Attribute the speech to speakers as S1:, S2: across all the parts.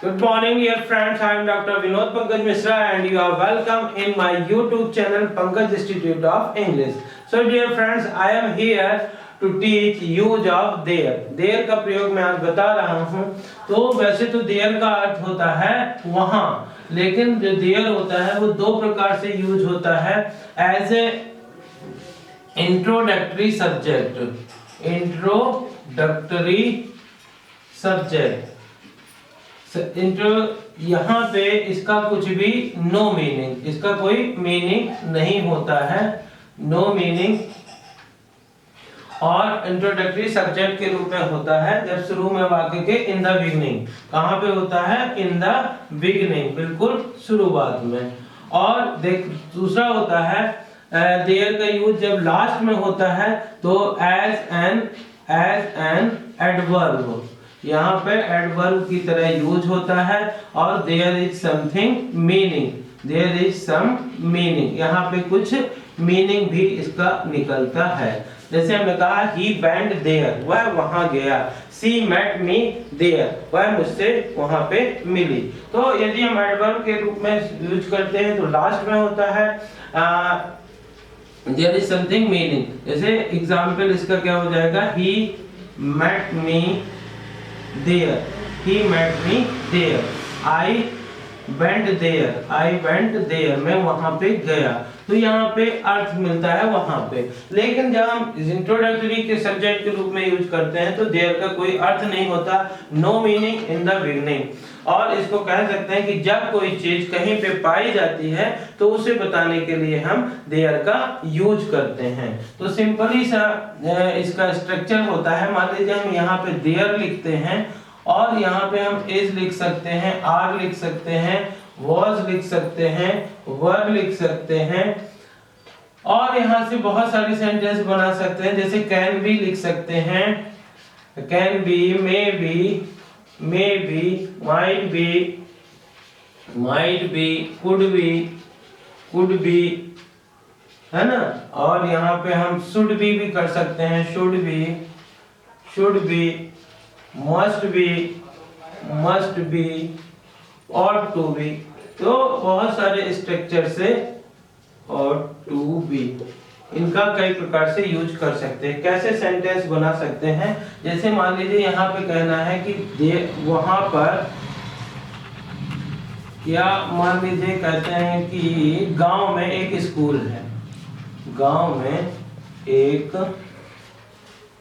S1: Good morning, dear friends. I am Dr. Vinod Pankaj Mishra, and you are welcome in my YouTube channel Pankaj Institute of English. So, dear friends, I am here to teach use of there. There का प्रयोग मैं आज बता रहा हूँ. तो वैसे तो there का अर्थ होता है वहाँ, लेकिन जो there होता है वो दो प्रकार से यूज होता है. As a introductory subject. Introductory subject. यहाँ पे इसका कुछ भी नो मीनिंग, इसका कोई मीनिंग नहीं होता है, नो मीनिंग. और इंट्रोडक्टरी सब्जेक्ट के रूप में होता है जब शुरू में वाक्य के इन द बिगिनिंग. कहाँ पे होता है? इन द बिगिनिंग, बिल्कुल शुरुआत में. और देख दूसरा होता है देयर का यूज जब लास्ट में होता है तो एज एन एडवर्ब. यहाँ पे एडवर्ब की तरह यूज होता है. और there is something meaning, there is some meaning, यहाँ पे कुछ मीनिंग भी इसका निकलता है. जैसे हमने कहा ही वेंट देयर, वह वहां गया. सी मेट मी देयर, वह मुझसे वहां पे मिली. तो यदि हम एडवर्ब के रूप में यूज करते हैं तो लास्ट में होता है देयर इज समथिंग मीनिंग. जैसे एग्जांपल इसका क्या हो जाएगा? He met me there, he met me there. I went there, I went there, मैं वहां पे गया. तो यहाँ पे अर्थ मिलता है वहां पे. लेकिन जब हम इंट्रोडक्टरी के सब्जेक्ट के रूप में यूज करते हैं तो देयर का कोई अर्थ नहीं होता, no meaning in the beginning. और इसको कह सकते हैं कि जब कोई चीज कहीं पे पाई जाती है तो उसे बताने के लिए हम देयर का यूज करते हैं. तो सिंपली सा इसका स्ट्रक्चर होता है. मान लीजिए हम यहाँ पे देयर लिखते हैं और यहाँ पे हम इज लिख सकते हैं, आर लिख सकते हैं, वॉज लिख सकते हैं, वर लिख सकते हैं. और यहाँ से बहुत सारी सेंटेंस बना सकते हैं. जैसे कैन बी लिख सकते हैं, can be, may be, might be, could be, है ना. और यहाँ पे हम should be भी कर सकते हैं, should be, must be, ought to be. तो बहुत सारे स्ट्रक्चर से ought to be इनका कई प्रकार से यूज कर सकते हैं. कैसे सेंटेंस बना सकते हैं? जैसे मान लीजिए यहाँ पे कहना है कि वहां पर क्या, मान लीजिए कहते हैं कि गांव में एक स्कूल है, गांव में एक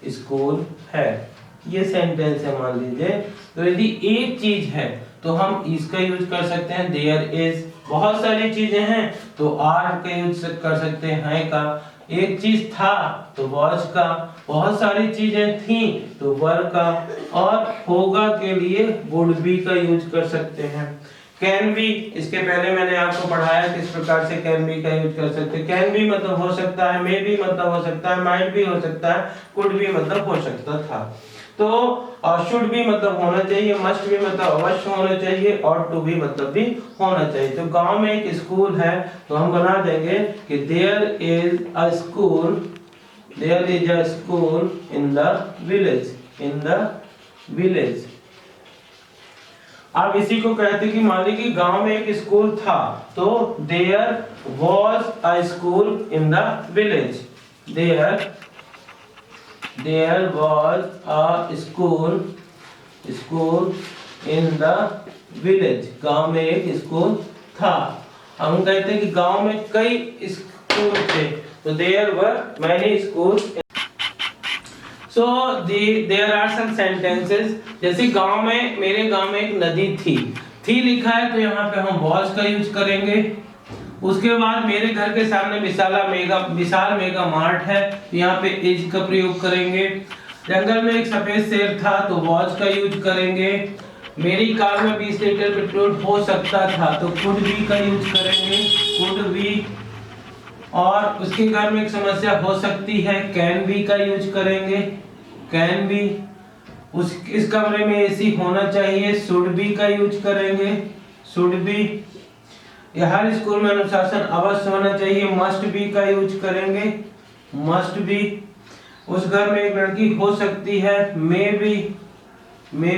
S1: स्कूल है. ये सेंटेंस है मान लीजिए. तो यदि एक चीज है तो हम इसका यूज कर सकते हैं देयर इज. बहुत सारी चीजें हैं तो आर का यूज कर सकते हैं का. एक चीज था तो was का. बहुत सारी चीजें थी तो were का. और होगा के लिए would be का यूज कर सकते हैं. can be, इसके पहले मैंने आपको पढ़ाया किस प्रकार से can be का यूज कर सकते हैं. can be मतलब हो सकता है, may be मतलब हो सकता है, might be हो सकता है, could be मतलब हो सकता था. तो should be मतलब होना चाहिए, must be मतलब अवश्य होना चाहिए, ought to be मतलब भी होना चाहिए. तो गांव में एक स्कूल है तो हम बना देंगे कि there is a school in the village. अब इसी को कहते हैं कि मान लीजिए कि गांव में एक स्कूल था तो there was a school in the village. There was a school in the village. गांव में एक स्कूल था. हम कहते हैं कि गांव में कई स्कूल थे तो there were many schools. So there are some sentences. जैसे गांव में, मेरे गांव में एक नदी थी लिखा है तो यहाँ पे हम was का यूज करेंगे. उसके बाद मेरे घर के सामने विशाल मेगा मार्ट है, यहाँ पे इज का प्रयोग करेंगे. जंगल में एक सफेद शेर था तो वॉज का यूज करेंगे. मेरी कार में 20 लीटर पेट्रोल हो सकता था तो कुड बी का यूज करेंगे, कुड बी. और उसके घर में एक समस्या हो सकती है, कैन बी का यूज करेंगे, कैन बी. इस कमरे में एसी होना चाहिए, शुड बी का यूज करेंगे, शुड बी. हर स्कूल में अनुशासन अवश्य होना चाहिए, मस्ट बी का यूज करेंगे, मस्ट बी. उस घर में एक लड़की हो सकती है, मे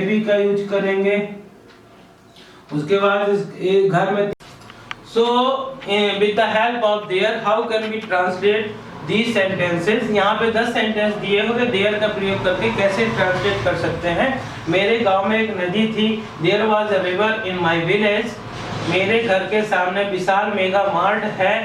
S1: बी का यूज करेंगे. उसके बाद इस घर में so with the help of there how can we translate these sentences। यहाँ पे 10 सेंटेंस दिए हुए देयर का प्रयोग करके कैसे ट्रांसलेट कर सकते हैं। मेरे गांव में एक नदी थी। There was a river in my village. मेरे घर के सामने विशाल मेगा मार्ट है।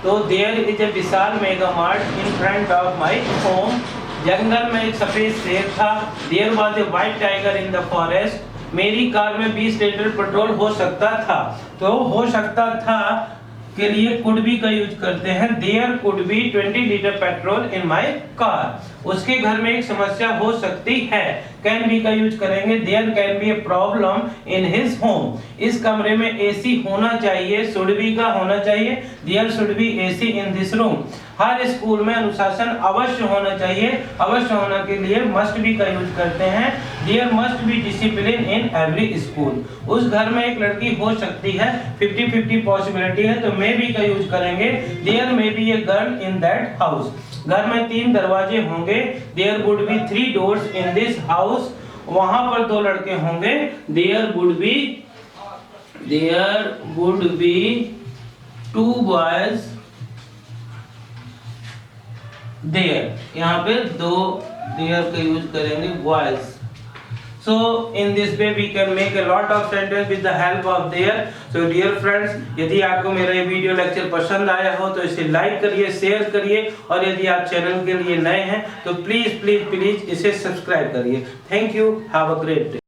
S1: तो there is a Vishal mega mart in front of my home. जंगल में एक सफेद शेर था। There was a white tiger in the forest. मेरी कार में 20 लीटर पेट्रोल हो सकता था। तो हो सकता था के लिए कुड बी का यूज करते हैं। There could be 20 litre petrol in my car. उसके घर में एक समस्या हो सकती है। कैन बी का यूज करेंगे। There can be a problem in his home. इस कमरे में एसी होना चाहिए। शुड बी का होना चाहिए। There should be AC in this room. हर स्कूल में अनुशासन अवश्य होना चाहिए। अवश्य होना के लिए मस्ट बी का यूज करते हैं। There must be discipline in every school. उस घर में एक लड़की हो सकती है। 50-50 पॉसिबिलिटी है तो मे बी का यूज करेंगे। There may be a girl in that house. घर में 3 दरवाजे होंगे। There would be 3 doors in this house. वहां पर 2 लड़के होंगे। There would be 2 boys there. यहाँ पे 2 देयर का यूज करेंगे boys. So in this way we can make a lot of sentence with the help of there. So dear friends, यदि आपको मेरा ये वीडियो लेक्चर पसंद आया हो तो इसे लाइक करिए, शेयर करिए और यदि आप चैनल के लिए नए हैं तो प्लीज इसे सब्सक्राइब करिए। Thank you, have a great day.